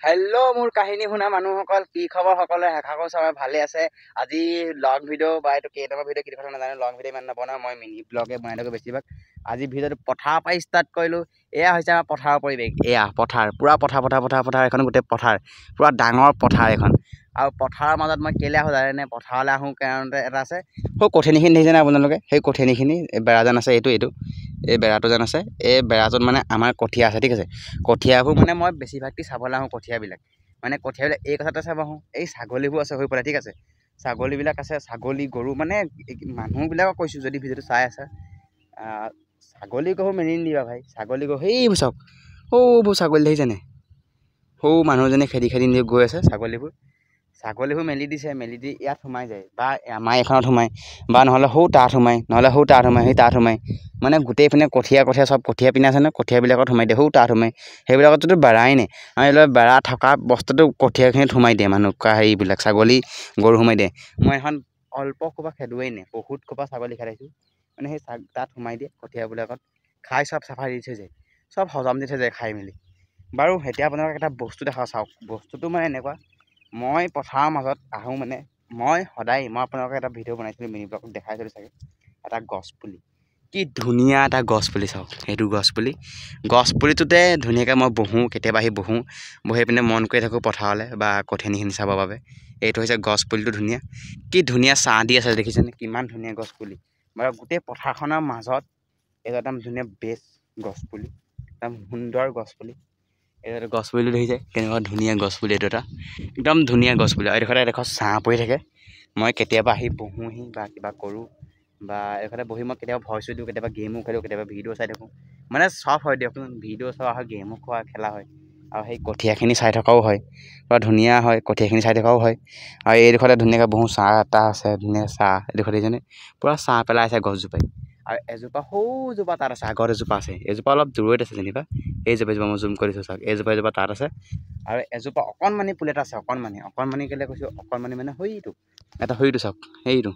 Hello' মোৰ কাহিনী শুনা মানুহসকল, কি খবৰ সকলোৰে? আশা কৰোঁ চবে ভালে আছে। আজি লং ভিডিঅ' বা এইটো কেইটামান ভিডিঅ' কি কথা নাজানো, লং ভিডিঅ' ইমান নবনাওঁ, মই মিনি ব্লগে বনাই থাকোঁ বেছিভাগ। আজি ভিডিঅ'টো পথাৰৰ পৰাই ষ্টাৰ্ট কৰিলোঁ। এয়া হৈছে আমাৰ পথাৰৰ পৰিৱেশ। এয়া পথাৰ, পূৰা পথাৰ এখন গোটেই পথাৰ, পূৰা ডাঙৰ পথাৰ এখন। আৰু পথাৰৰ মাজত মই কেলৈ আহোঁ জানেনে? পথাৰলৈ আহোঁ কাৰণতে এটা আছে, সৌ কঠীয়ানিখিনি দেখিছেনে আপোনালোকে? সেই কঠীয়ানিখিনি বেৰাজান আছে, এইটো এই বেৰাটো যেন আছে, এই বেৰাটোত মানে আমাৰ কঠীয়া আছে, ঠিক আছে। কঠীয়াবোৰ মানে মই বেছিভাগটি চাবলৈ আহোঁ কঠীয়াবিলাক। মানে কঠীয়াবিলাক এই কথাতে চাব আহোঁ, এই ছাগলীবোৰ আছে হৈ পেলাই, ঠিক আছে। ছাগলীবিলাক আছে, ছাগলী গৰু মানে মানুহবিলাকক কৈছোঁ যদি ভিডিঅ'টো চাই আছে, ছাগলী গৰু মেলি নিদিবা ভাই। ছাগলী গৰু সেইবোৰ চাওক, সৌবোৰ ছাগলী দেখিছেনে? সৌ মানুহজনে খেদি নি গৈ আছে ছাগলীবোৰ মেলি দিছে, মেলি দি ইয়াত সোমাই যায়, বা আমাৰ এইখনত সোমায়, বা নহ'লে সৌ তাত সোমায়, সেই তাত সোমায়। মানে গোটেই পিনে কঠীয়া চব কঠীয়া পিনে আছে ন, কঠীয়াবিলাকত সোমাই দিয়ে, সৌ তাত সোমায়। সেইবিলাকততো বেৰাই নাই, আমি এইবিলাক বেৰা থকা বস্তুটো কঠীয়াখিনিত সোমাই দিয়ে মানুহ, হেৰিবিলাক ছাগলী গৰু সোমাই দিয়ে। মই এখন অল্প ক'ৰবাত খেদোৱেই নাই, বহুত ক'ৰবাত ছাগলী খেদাইছোঁ। মানে সেই তাত সোমাই দিয়ে কঠীয়াবিলাকত, খাই চব চাফা দি থৈ যায়, চব হজম দি থৈ যায় খাই মেলি। বাৰু এতিয়া আপোনালোকক এটা বস্তু দেখাওঁ, চাওক বস্তুটো মানে এনেকুৱা। মই পথাৰৰ মাজত আহোঁ মানে, মই আপোনালোকক এটা ভিডিঅ' বনাইছিলোঁ, মিনি ব্লগত দেখাইছিলোঁ চাগে, এটা গছপুলি। কি ধুনীয়া এটা গছপুলি চাওক, সেইটো গছপুলিটোতে ধুনীয়াকৈ মই বহোঁ, কেতিয়াবা আহি বহি পিনে মন কৰি থাকোঁ পথাৰলৈ বা কঠীয়ানিখিনি চাবৰ বাবে। এইটো হৈছে গছপুলিটো ধুনীয়া, কি ধুনীয়া ছাঁ দি আছে দেখিছেনে? কিমান ধুনীয়া গছপুলি। বাৰু গোটেই পথাৰখনৰ মাজত এইটো একদম ধুনীয়া বেষ্ট গছপুলি, একদম সুন্দৰ গছপুলি। এইটো গছপুলিটো দেখিছে কেনেকুৱা ধুনীয়া গছপুলি? এইটো এটা একদম ধুনীয়া গছপুলি। আৰু এডোখৰ ছাঁ পৰি থাকে। মই কেতিয়াবা আহি বহোঁহি বা কিবা কৰোঁ, বা এইফালে বহি মই কেতিয়াবা ভইচো দিওঁ, কেতিয়াবা গেমো খেলোঁ, কেতিয়াবা ভিডিঅ' চাই থাকোঁ। মানে চব হয় দিয়কচোন, ভিডিঅ' চোৱা হয়, গেমো খেলা হয়, আৰু সেই কঠীয়াখিনি চাই থকাও হয়, পূৰা ধুনীয়া হয়, কঠীয়াখিনি চাই থকাও হয়। আৰু এইডোখৰতে ধুনীয়াকৈ বহোঁ, ছাঁ এটা আছে, ধুনীয়া ছাঁ। এইডোখৰ দেখিছেনে? পূৰা ছাঁ পেলাই আছে গছজোপাই। আৰু এজোপা সৌজোপা তাত আছে, আগত এজোপা আছে, এজোপা অলপ দূৰৈত আছে যেনিবা। এইজোপা মই জুম কৰি দিছোঁ চাওক, এজোপা তাত আছে। আৰু এজোপা অকণমানি পুলি এটা আছে, অকণমানি কেলৈ কৈছোঁ অকণমানি মানে সৈটো চাওক, সেইটো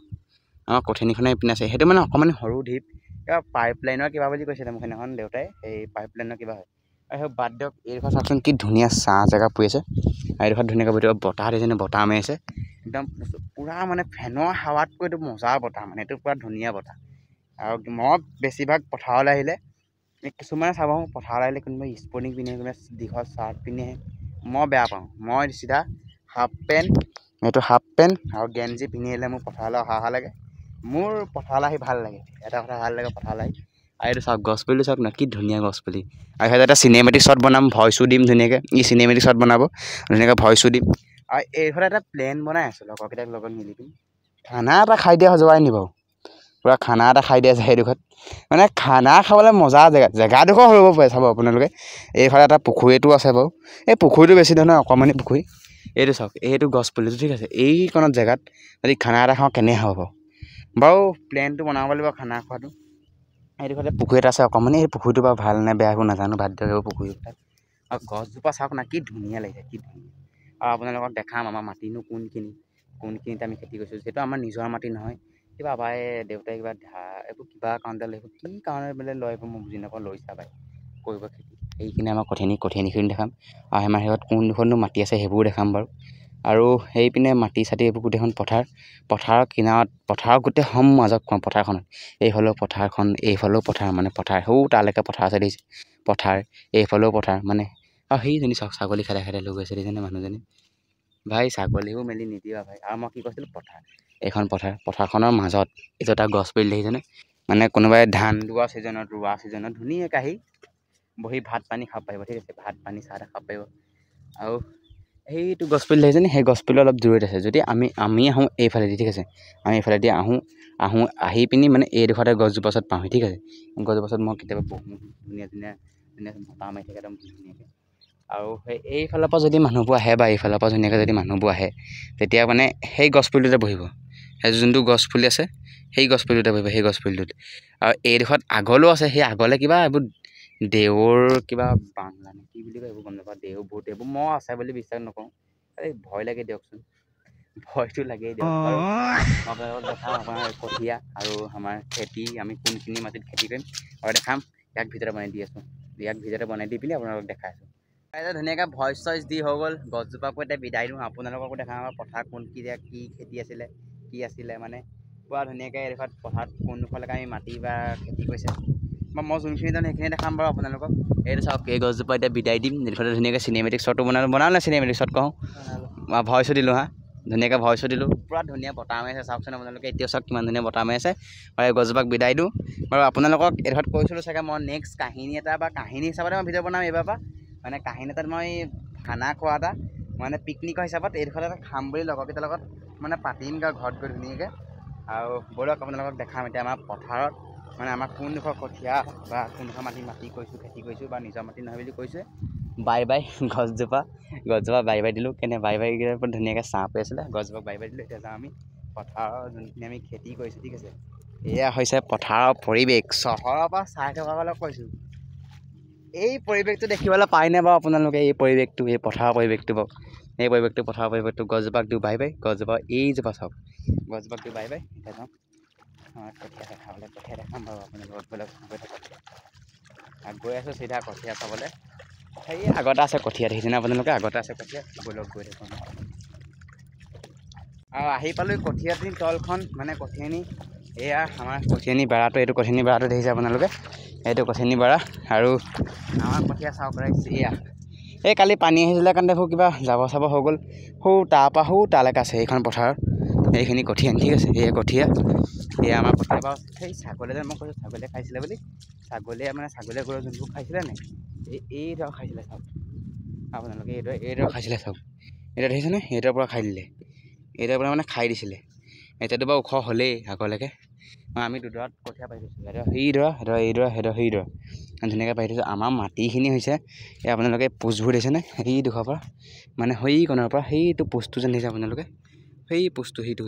আমাৰ কঠীয়ানিখনে এইপিনে আছে। সেইটো মানে অকণমানি সৰু ঢিপ, কিবা পাইপ লাইনৰ কিবা বুলি কৈছিলে মোক সেইদিনাখন দেউতাই, সেই পাইপ লাইনৰ কিবা হয়। আৰু সেই বাদ দিয়ক, এইডোখৰ চাওকচোন কি ধুনীয়া ছাঁ জেগা পৰি আছে। আৰু এইডোখৰত ধুনীয়াকৈ ভিতৰত বতাহ দিছেনে? বতাহ মাৰি আছে একদম, পূৰা মানে ফেনৰ হাৱাতকৈতো মজা বতাহ, মানে এইটো পূৰা ধুনীয়া বতাহ। আৰু মই বেছিভাগ পথাৰলৈ আহিলে, কিছুমানে চাব পথাৰলৈ আহিলে কোনোবাই স্পৰ্টিং পিন্ধে, কোনোবাই দীঘল চাৰ্ট পিন্ধি আহে। মই বেয়া পাওঁ, মই চিধা হাফ পেণ্ট আৰু গেঞ্জি পিন্ধি আহিলে মোৰ পথাৰলৈ অহা লাগে। মোৰ পথাৰলৈ আহি ভাল লাগে, এটা কথা ভাল লাগে পথাৰলৈ আহি। আৰু এইটো চাওক গছপুলিটো চাওক না, কি ধুনীয়া গছপুলি। আৰু সিহঁতে এটা চিনেমেটিক শ্বট বনাম, ভইচো দিম ধুনীয়াকৈ, চিনেমেটিক শ্বট বনাব ধুনীয়াকৈ, ভইচো দিম। আৰু এইফালে এটা প্লেন বনাই আছোঁ লগৰকেইটাক লগত মিলি পিনি, খানা এটা খাই দিয়া যোৱাই নি বাৰু? পূৰা খানা এটা খাই দিয়া যায় এইডোখৰত, মানে খানা খাবলৈ মজা জেগাডোখৰ হৈ হ'ব পাৰে চাব আপোনালোকে। এইফালে এটা পুখুৰীটো আছে বাৰু, এই পুখুৰীটো বেছি নহয়, অকণমানি পুখুৰী। এইটো চাওক, এইটো গছপুলিটো ঠিক আছে, এইকণত জেগাত যদি খানা এটা খাওঁ কেনে হ'ব বাৰু? প্লেনটো বনাব লাগিব খানা খোৱাটো। এইডোখৰতে পুখুৰী এটা আছে অকণমানি, এই পুখুৰীটো বাৰু ভাল নে বেয়া একো নাজানো, বাদ দিয়ক এইবোৰ পুখুৰীবিলাক। আৰু গছজোপা চাওক না, কি ধুনীয়া লাগিছে, কি ধুনীয়া। আৰু আপোনালোকক দেখাম আমাৰ মাটিনো কোনখিনিত আমি খেতি কৰিছোঁ। যিহেতু আমাৰ নিজৰ মাটি নহয়, কিবা আবাই দেউতাই এইবোৰ কিবা কাৰণতে লৈ আহিব, কি কাৰণে বোলে লৈ আহিব মই বুজি নাপাওঁ, লৈছা বাই কৰিব খেতি। সেইখিনি আমাৰ কঠীয়ানিখিনি দেখাম, আৰু আমাৰ সিহঁত কোনডোখৰনো মাটি আছে সেইবোৰো দেখাম বাৰু। আৰু সেইপিনে মাটি চাটি এইবোৰ গোটেইখন পথাৰৰ কিনাৰত, পথাৰৰ গোটেই মাজত পথাৰখনত, এইফালেও পথাৰখন, এইফালেও পথাৰ, মানে পথাৰ সৌ তালৈকে পথাৰ আছে দেখিছে, পথাৰ এইফালেও পথাৰ মানে। আৰু সেইজনী চাওক ছাগলী খেদাই লৈ গৈছে দেখিছেনে মানুহজনী? ভাই ছাগলীবোৰ মেলি নিদিবা ভাই। আৰু মই কি কৈছিলোঁ, এইখন পথাৰখনৰ মাজত এইটো এটা গছপুলি দেখিছেনে? মানে কোনোবাই ধান ৰোৱা ছিজনত ধুনীয়াকৈ আহি বহি ভাত পানী খাব পাৰিব, ঠিক আছে, ভাত পানী চাহ খাব পাৰিব। আৰু সেইটো গছপুলি দেখিছেনে? সেই গছপুলি অলপ দূৰৈত আছে। যদি আমি আহোঁ এইফালেদি, ঠিক আছে, আমি এইফালেদি আহি পিনি মানে এইডোখৰতে গছজোপা ওচৰত পাওঁহি, ঠিক আছে। গছজোপা ওচৰত মই কেতিয়াবা বহোঁ, ধুনীয়া বতাহ মাৰি থাকে একদম ধুনীয়াকৈ। আৰু এইফালৰ পৰা যদি মানুহবোৰ আহে, বা এইফালৰ পৰা ধুনীয়াকৈ যদি মানুহবোৰ আহে, তেতিয়া মানে সেই গছপুলিটোতে বহিব। সেই যোনটো গছপুলি আছে সেই গছপুলিটোতে বহিব, সেই গছপুলিটোত। আৰু এইডোখৰত আগলৈও আছে, সেই আগলৈ কিবা এইবোৰ দেউৰ কিবা বাংলা নে কি বুলি কয় এইবোৰ গম নাপাওঁ, দেউৰ ভূত এইবোৰ মই আছে বুলি বিশ্বাস নকৰোঁ। এই ভয় লাগে দিয়কচোন, ভয়টো লাগেই দিয়ক। বাৰু মই আপোনালোকক দেখাম আপোনাৰ কঠীয়া আৰু আমাৰ খেতি, আমি কোনখিনি মাটিত খেতি কৰিম আৰু দেখাম। ইয়াক ভিডিঅ'টো বনাই দি আছোঁ, ইয়াক ভিডিঅ'টো বনাই দি পিনি আপোনালোকক দেখাই আছোঁ। ধুনীয়াকৈ ভইচ চইচ দি হৈ গ'ল গছজোপাকো এতিয়া বিদায় দিওঁ আপোনালোককো দেখাম আমাৰ পথাৰ কোন কি খেতি আছিলে কি আছিলে মানে পুৰা ধুনীয়াকৈ এইডোখৰত পথাৰত কোনডোখৰলৈকে আমি মাটি বা খেতি কৰিছে বা মই যোনখিনি জানো সেইখিনি দেখাম বাৰু আপোনালোকক এইটো চাওক এই গছজোপা এতিয়া বিদায় দিম এইডোখৰতে ধুনীয়াকৈ চিনেমেটিক শ্বটটো বনালে চিনেমেটিক শ্বট কওঁ ভইচো দিলোঁ হা ধুনীয়াকৈ ভইচো দিলোঁ পুৰা ধুনীয়া বতাহ মাৰি আছে চাওকচোন আপোনালোকে এতিয়া চাওক কিমান ধুনীয়া বতাহ মাৰি আছে আৰু এই গছজোপাক বিদায় দিওঁ বাৰু আপোনালোকক এইডোখৰত কৈছিলোঁ চাগে মই নেক্সট কাহিনী এটা বা কাহিনী হিচাপতে মই ভিডিঅ' বনাম এইবাৰ পৰা মানে কাহিনী এটাত মই খানা খোৱা এটা মানে পিকনিকৰ হিচাপত এইডোখৰত এটা খাম বুলি লগৰকেইটাৰ লগত মানে পাতিম ঘৰত গৈ ধুনীয়াকৈ আৰু ব'লক আপোনালোকক দেখাম এতিয়া আমাৰ পথাৰত মানে আমাৰ কোনডোখৰ কঠীয়া বা কোনডোখৰ মাটি কৰিছোঁ খেতি কৰিছোঁ বা নিজৰ মাটি নহয় বুলি কৈছোঁ বাই বাই গছজোপা বাই বাই দিলোঁ কেনে বাই বাই ধুনীয়াকৈ ছাঁ পৰি আছিলে গছজোপাক বাই বাই দিলোঁ এতিয়া যাওঁ আমি পথাৰৰ যোনখিনি আমি খেতি কৰিছোঁ ঠিক আছে এয়া হৈছে পথাৰৰ পৰিৱেশ চহৰৰ পৰা চাই থকাসকলক কৈছোঁ এই পৰিৱেশটো দেখিবলৈ পায়নে বাৰু আপোনালোকে এই পৰিৱেশটো এই পথাৰৰ পৰিৱেশটো বাৰু এই পৰিৱেশটো পথাৰৰ পৰিৱেশটো গছজোপাক দিওঁ বাই বাই গছজোপা এইজোপা চাওক গছজোপাক দিওঁ বাই বাই এতিয়া যাওঁ কঠীয়া দেখাম বাৰু আপোনালোকক গৈ আছোঁ চিধা কঠীয়া চাবলৈ সেই আগতে আছে কঠীয়া দেখিছেনে আপোনালোকে আগতে আছে কঠীয়া ব'লক গৈ থাকোঁ আৰু আহি পালোঁ কঠীয়ানি তলখন মানে কঠীয়ানি এয়া আমাৰ কঠীয়ানি বেৰাটো এইটো কঠীয়ানি বেৰাটো দেখিছে আপোনালোকে এইটো কঠীয়ানি বেৰা আৰু আমাৰ কঠীয়া চাওক এয়া এই কালি পানী আহিছিলে কাৰণে দেখোঁ কিবা জাবৰ চাবৰ হৈ গ'ল তাৰপৰা তালৈকে আছে এইখন পথাৰত এইখিনি কঠীয়ানি ঠিক আছে এয়া কঠীয়া এয়া আমাৰ কঠীয়া বাৰু সেই ছাগলীয়ে মই কৈছোঁ ছাগলীয়ে খাইছিলে বুলি ছাগলীয়ে গৰু যোনবোৰ খাইছিলে নে এইদৰে খাইছিলে চাওক আপোনালোকে এইদৰে খাইছিলে চাওক এতিয়া দেখিছেনে এইদৰে পৰা খাই দিলে এইদৰে পৰা মানে খাই দিছিলে এতিয়াতো বাৰু ওখ হ'লেই আগলৈকে আমি দুডৰাত কঠীয়া পাৰি থৈছোঁ সেইডৰা সেইডৰা ধুনীয়াকৈ পাৰি থৈছোঁ আমাৰ মাটিখিনি হৈছে এই আপোনালোকে পোষ্টবোৰ দেখিছেনে সেইডোখৰৰ পৰা মানে সেইকণৰ পৰা সেইটো পোষ্টটো যেন দেখিছে আপোনালোকে সেই পোষ্টটো সেইটো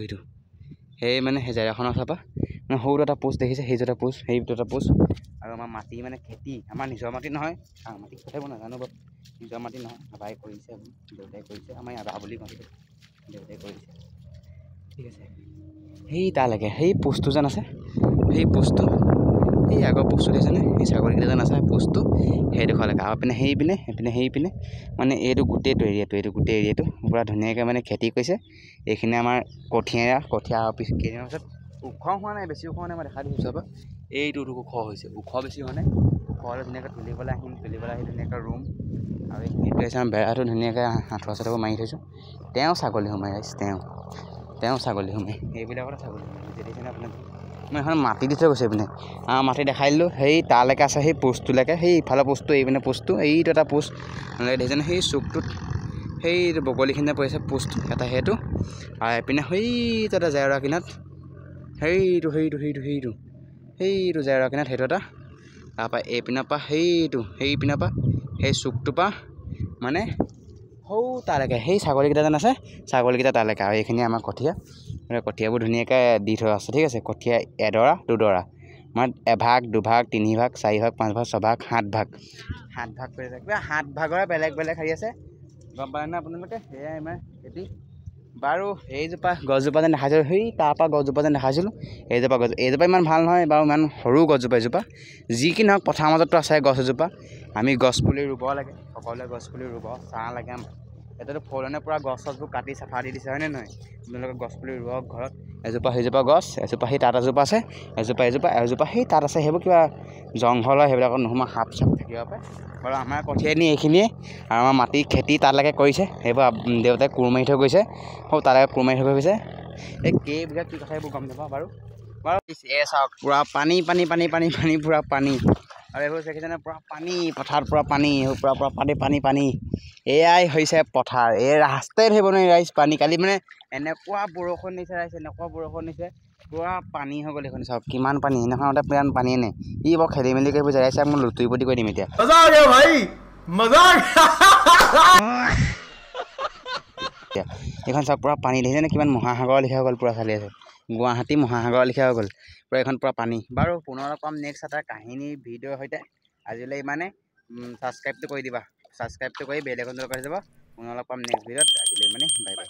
সেই মানে সেই জেগাখনৰ ওচৰৰ পৰা মানে সৰু এটা পোষ্ট দেখিছে সেইটো এটা পোষ্ট আৰু আমাৰ মাটি মানে খেতি আমাৰ নিজৰ মাটি নহয় মাটি কথাবোৰ নাজানো বাৰু নিজৰ মাটি নহয় বাবাই কৰিছে দেউতাই কৰিছে আমাৰ আধা বুলি কওঁ দেউতাই কৰিছে ঠিক আছে সেই তালৈকে সেই পোষ্টটো যেন আছে সেই পোষ্টটো সেই আগৰ পোষ্টটো দেখিছেনে সেই ছাগলীকেইটা যেন আছে পোষ্টটো সেইডোখৰলৈকে আৰু সেইপিনে মানে এইটো গোটেই এৰিয়াটো পূৰা ধুনীয়াকৈ মানে খেতি কৰিছে এইখিনি আমাৰ কঠীয়া কেইদিনৰ পাছত ওখ হোৱা নাই বেছি ওখ হোৱা নাই মই দেখা দিছোঁ চাব এইটো ওখ হৈছে ওখ বেছি হোৱা নাই ওখ হ'লে ধুনীয়াকৈ তুলিবলৈ আহি ধুনীয়াকৈ ৰুম আৰু এইখিনিত হৈছে আমাৰ বেৰাটো ধুনীয়াকৈ আঁঠুৱা চাঠুৱা মাৰি থৈছোঁ তেওঁ ছাগলী সোমাই আহিছে তেওঁ ছাগলী সোমাই এইবিলাকতে ছাগলী সোমাই দেখিছেনে আপোনাক মই এখন মাটি দি থৈ গৈছোঁ এইপিনে মাটি দেখাই দিলোঁ সেই তালৈকে আছে সেই পোষ্টটোলৈকে সেই ইফালৰ পোষ্টটো এইপিনে পোষ্টটো এইটো এটা পোষ্ট দেখিছেনে সেই চুকটোত সেইটো বগলীখিনিতে পৰিছে পোষ্ট এটা সেইটো আৰু এইপিনে সেইটো এটা জেওৰা কিনাৰত সেইটো জেওৰা কিনাৰত সেইটো এটা তাৰপৰা এইপিনৰ পৰা সেইপিনৰ পৰা সেই চুকটোৰ পৰা মানে তালৈকে সেই ছাগলীকেইটা যেন আছে ছাগলীকেইটা তালৈকে আৰু এইখিনি আমাৰ কঠীয়াবোৰ ধুনীয়াকৈ দি থোৱা আছে ঠিক আছে কঠীয়া এডৰা দুডৰা মানে এভাগ দুভাগ তিনিভাগ চাৰিভাগ পাঁচভাগ ছভাগ সাত ভাগ কৰি আছে কিবা 7 ভাগৰে বেলেগ হেৰি আছে গম পায়নে আপোনালোকে সেয়াই আমাৰ খেতি বাৰু গছজোপা যেন দেখাইছিলোঁ সেই তাৰপৰা গছজোপা যেন দেখাইছিলোঁ এইজোপা ইমান ভাল নহয় বাৰু ইমান সৰু গছজোপা যি কি নহওক পথাৰ মাজতো আছে গছ এজোপা আমি গছপুলি ৰুব লাগে সকলোৱে গছপুলি ৰুব ছাঁ লাগে এতিয়াতো ফলনে পূৰা গছ চছবোৰ কাটি চাফা দি দিছে হয়নে নহয় আপোনালোকে গছপুলি ৰুৱক ঘৰত সেইজোপা গছ এজোপা সেই তাত এজোপা আছে এজোপা সেই তাত আছে সেইবোৰ কিবা জংঘল হয় সেইবিলাকত নোসোমা সাপ চাপ থাকিব পাৰে বাৰু আমাৰ কঠীয়ানি এইখিনিয়ে আৰু আমাৰ মাটি খেতি তালৈকে কৰিছে সেইবোৰ দেউতাই কোৰ মাৰি থৈ গৈছে তালৈকে কোৰ মাৰি থৈ গৈছে এই কেইবিঘা কি কথা এইবোৰ গম নাপাওঁ বাৰু চাওক পূৰা পানী পূৰা পানী আৰু এইবোৰ দেখিছেনে পূৰা পানী পথাৰত পূৰা পানী এইবোৰ পূৰা পানী এয়াই হৈছে পথাৰ এই ৰাস্তাই ধৰিব নোৱাৰি ৰাইজ পানী কালি মানে এনেকুৱা বৰষুণ দিছে পূৰা পানী হৈ গ'ল এইখন চাওক কিমান পানী সেইদিনাখনতে ইমান পানীয়ে নাই বৰ খেলি মেলি কৰি বুজাই আছে মই লুতুৰি পুতি কৰি দিম এতিয়া এইখন চাওক পূৰা পানী দেখিছেনে কিমান মহাসাগৰৰ লিখা হৈ গ'ল পূৰা চালি আছে গুৱাহাটী মহাসাগৰৰ লিখা হৈ গ'ল পূৰা এইখন পূৰা পানী বাৰু পুনৰ পাম নেক্সট এটা কাহিনী ভিডিঅ'ৰ সৈতে আজিলৈ ইমানে ছাবস্ক্ৰাইবটো কৰি দিবা ছাবস্ক্ৰাইবটো কৰি বেল আইকনটো লগাই যাব পুনৰ পাম নেক্সট ভিডিঅ'ত আজিলৈ ইমানে বাই বাই